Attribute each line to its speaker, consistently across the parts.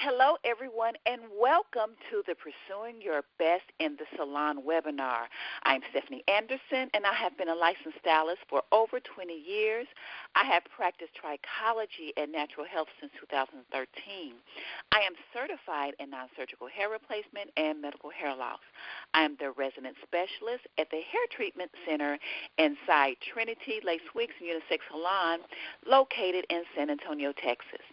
Speaker 1: Hello, everyone, and welcome to the Pursuing Your Best in the Salon webinar. I'm Stephanie Anderson, and I have been a licensed stylist for over 20 years. I have practiced trichology and natural health since 2013. I am certified in non-surgical hair replacement and medical hair loss. I am the resident specialist at the Hair Treatment Center inside Trinity Lace Wigs and Unisex Salon located in San Antonio, Texas.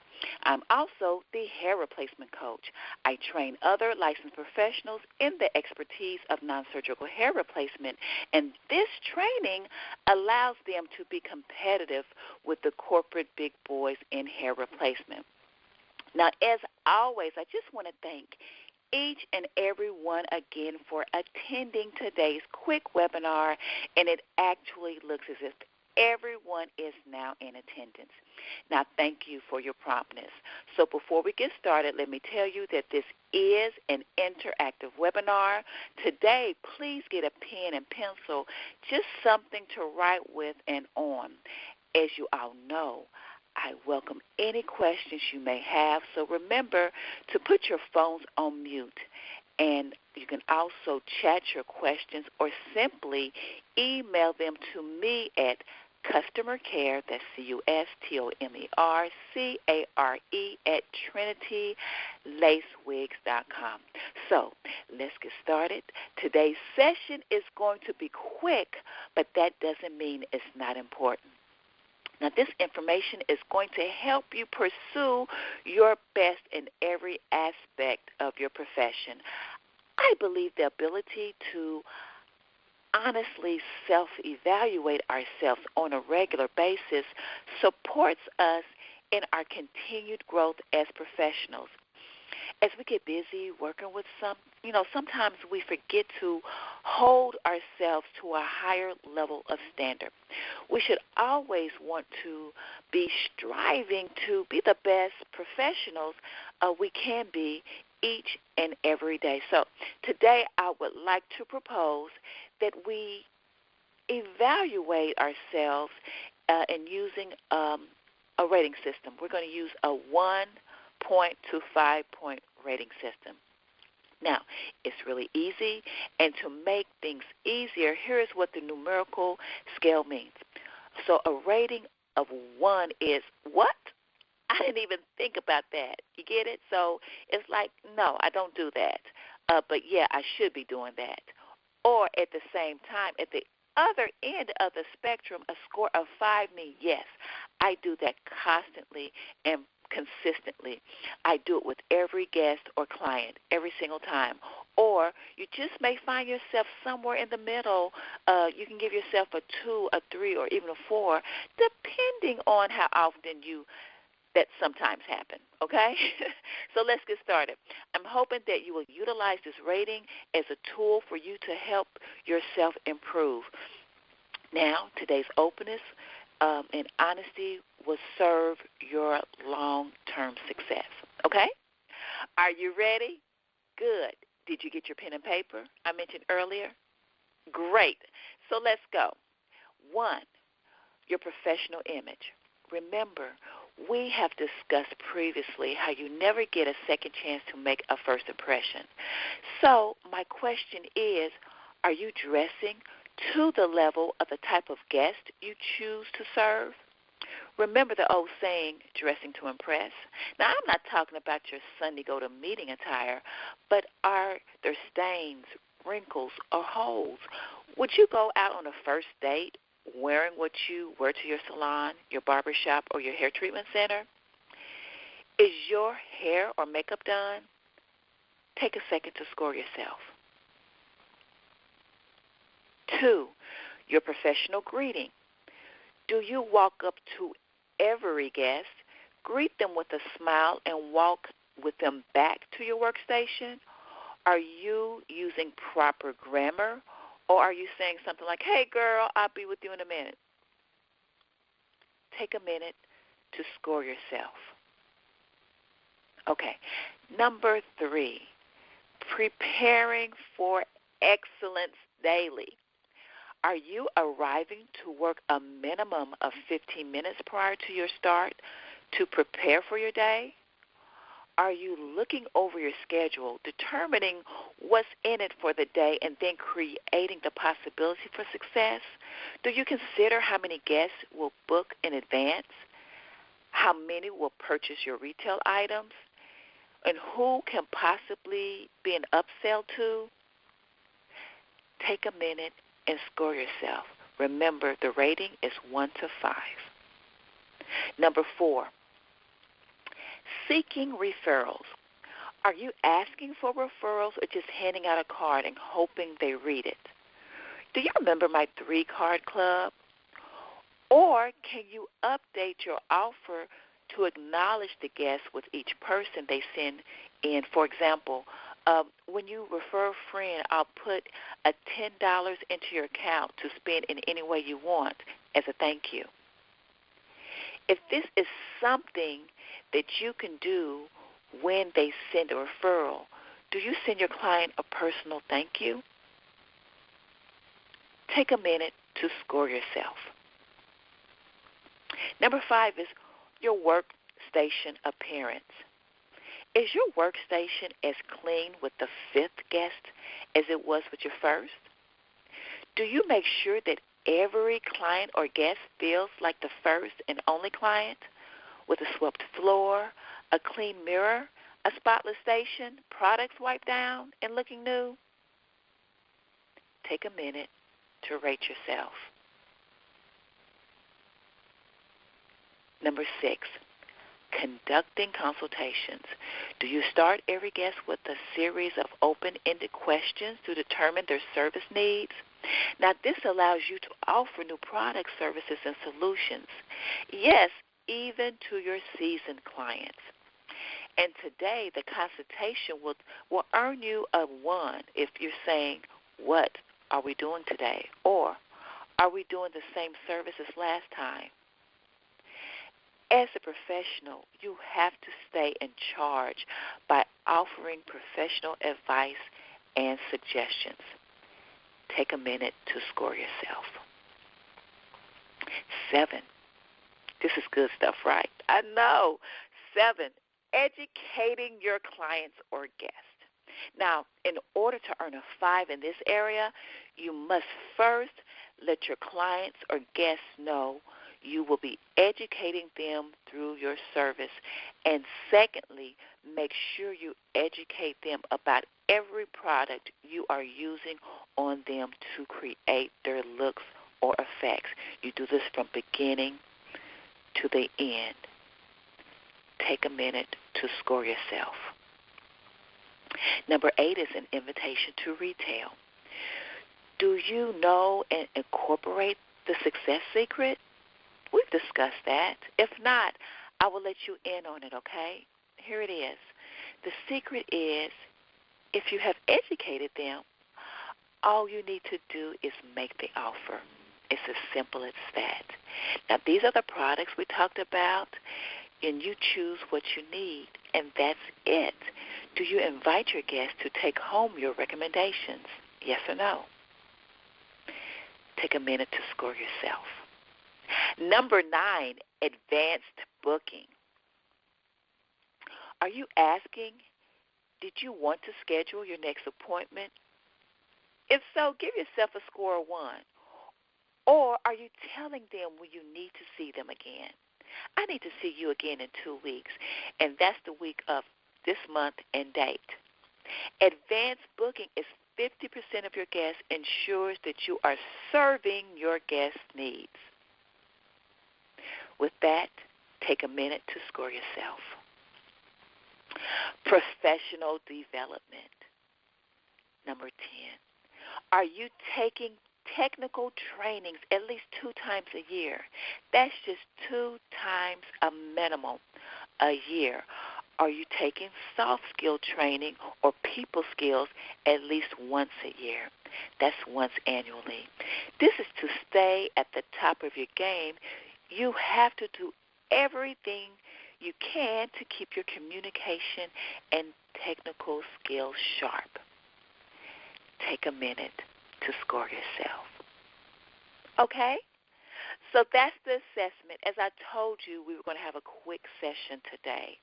Speaker 1: I'm also the hair replacement coach. I train other licensed professionals in the expertise of non-surgical hair replacement, and this training allows them to be competitive with the corporate big boys in hair replacement. Now, as always, I just want to thank each and every one again for attending today's quick webinar, and it actually looks as if everyone is now in attendance. Now, thank you for your promptness. So before we get started, let me tell you that this is an interactive webinar. Today, please get a pen and pencil, just something to write with and on. As you all know, I welcome any questions you may have, so remember to put your phones on mute. And you can also chat your questions or simply email them to me at customer care, that's CUSTOMERCARE at TrinityLaceWigs.com. So let's get started. Today's session is going to be quick, but that doesn't mean it's not important. Now, this information is going to help you pursue your best in every aspect of your profession. I believe the ability to honestly self-evaluate ourselves on a regular basis supports us in our continued growth as professionals. As we get busy working with sometimes we forget to hold ourselves to a higher level of standard. We should always want to be striving to be the best professionals we can be each and every day. So today I would like to propose that we evaluate ourselves in using a rating system. We're going to use a 1-point to 5-point rating system. Now, it's really easy, and to make things easier, here is what the numerical scale means. So a rating of 1 is what? I didn't even think about that. You get it? So it's like, no, I don't do that. But, yeah, I should be doing that. Or at the same time, at the other end of the spectrum, a score of 5 means, yes, I do that constantly and consistently. I do it with every guest or client every single time. Or you just may find yourself somewhere in the middle. You can give yourself a 2, a 3, or even a 4, depending on how often that sometimes happen, okay? So let's get started. I'm hoping that you will utilize this rating as a tool for you to help yourself improve. Now, today's openness and honesty will serve your long-term success, okay? Are you ready? Good. Did you get your pen and paper I mentioned earlier? Great. So let's go. 1, your professional image. Remember, we have discussed previously how you never get a second chance to make a first impression. So my question is, are you dressing to the level of the type of guest you choose to serve? Remember the old saying, dressing to impress? Now, I'm not talking about your Sunday go-to-meeting attire, but are there stains, wrinkles, or holes? Would you go out on a first date wearing what you wear to your salon, your barbershop, or your hair treatment center? Is your hair or makeup done? Take a second to score yourself. 2, your professional greeting. Do you walk up to every guest, greet them with a smile, and walk with them back to your workstation? Are you using proper grammar? Or are you saying something like, hey, girl, I'll be with you in a minute? Take a minute to score yourself. Okay. Number 3, preparing for excellence daily. Are you arriving to work a minimum of 15 minutes prior to your start to prepare for your day? Are you looking over your schedule, determining what's in it for the day, and then creating the possibility for success? Do you consider how many guests will book in advance? How many will purchase your retail items? And who can possibly be an upsell to? Take a minute and score yourself. Remember, the rating is 1 to 5. Number 4, seeking referrals. Are you asking for referrals or just handing out a card and hoping they read it? Do you remember my 3-card club? Or can you update your offer to acknowledge the guest with each person they send in? For example, when you refer a friend, I'll put a $10 into your account to spend in any way you want as a thank you. If this is something that you can do when they send a referral, do you send your client a personal thank you? Take a minute to score yourself. Number 5 is your workstation appearance. Is your workstation as clean with the 5th guest as it was with your first? Do you make sure that every client or guest feels like the first and only client, with a swept floor, a clean mirror, a spotless station, products wiped down and looking new? Take a minute to rate yourself. Number 6, conducting consultations. Do you start every guest with a series of open-ended questions to determine their service needs? Now, this allows you to offer new products, services, and solutions. Yes, even to your seasoned clients. And today, the consultation will earn you a 1 if you're saying, what are we doing today? Or, are we doing the same service as last time? As a professional, you have to stay in charge by offering professional advice and suggestions. Take a minute to score yourself. 7. This is good stuff, right? I know. 7, educating your clients or guests. Now, in order to earn a 5 in this area, you must first let your clients or guests know you will be educating them through your service. And secondly, make sure you educate them about every product you are using on them to create their looks or effects. You do this from beginning to the end. Take a minute to score yourself. Number 8 is an invitation to retail. Do you know and incorporate the success secret? We've discussed that. If not, I will let you in on it, okay? Here it is. The secret is, if you have educated them, all you need to do is make the offer. It's as simple as that. Now, these are the products we talked about, and you choose what you need, and that's it. Do you invite your guests to take home your recommendations? Yes or no? Take a minute to score yourself. Number 9, advanced booking. Are you asking, did you want to schedule your next appointment? If so, give yourself a score of 1. Or are you telling them when you need to see them again? I need to see you again in 2 weeks, and that's the week of this month and date. Advanced booking is 50% of your guests, ensures that you are serving your guests' needs. With that, take a minute to score yourself. Professional development. Number 10. Are you taking technical trainings at least 2 times a year? That's just 2 times a minimum a year. Are you taking soft skill training or people skills at least once a year? That's once annually. This is to stay at the top of your game. You have to do everything you can to keep your communication and technical skills sharp. Take a minute to score yourself. Okay? So that's the assessment. As I told you, we were going to have a quick session today.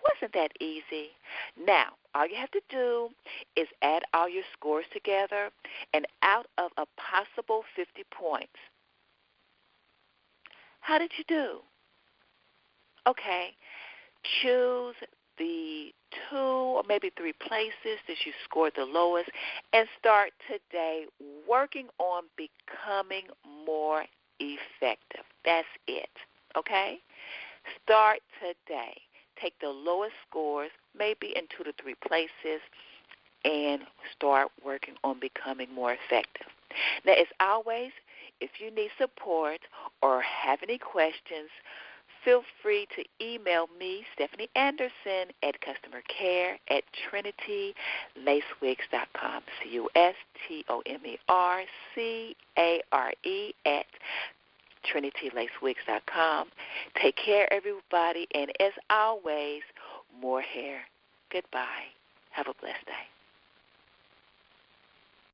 Speaker 1: Wasn't that easy? Now, all you have to do is add all your scores together, and out of a possible 50 points, how did you do? Okay, choose the 2 or maybe 3 places that you scored the lowest and start today working on becoming more effective. That's it, okay? Start today. Take the lowest scores, maybe in 2 to 3 places, and start working on becoming more effective. Now, as always, if you need support or have any questions, feel free to email me, Stephanie Anderson, at customercare@trinitylacewigs.com, CUSTOMERCARE at trinitylacewigs.com. Take care, everybody, and as always, more hair. Goodbye. Have a blessed day.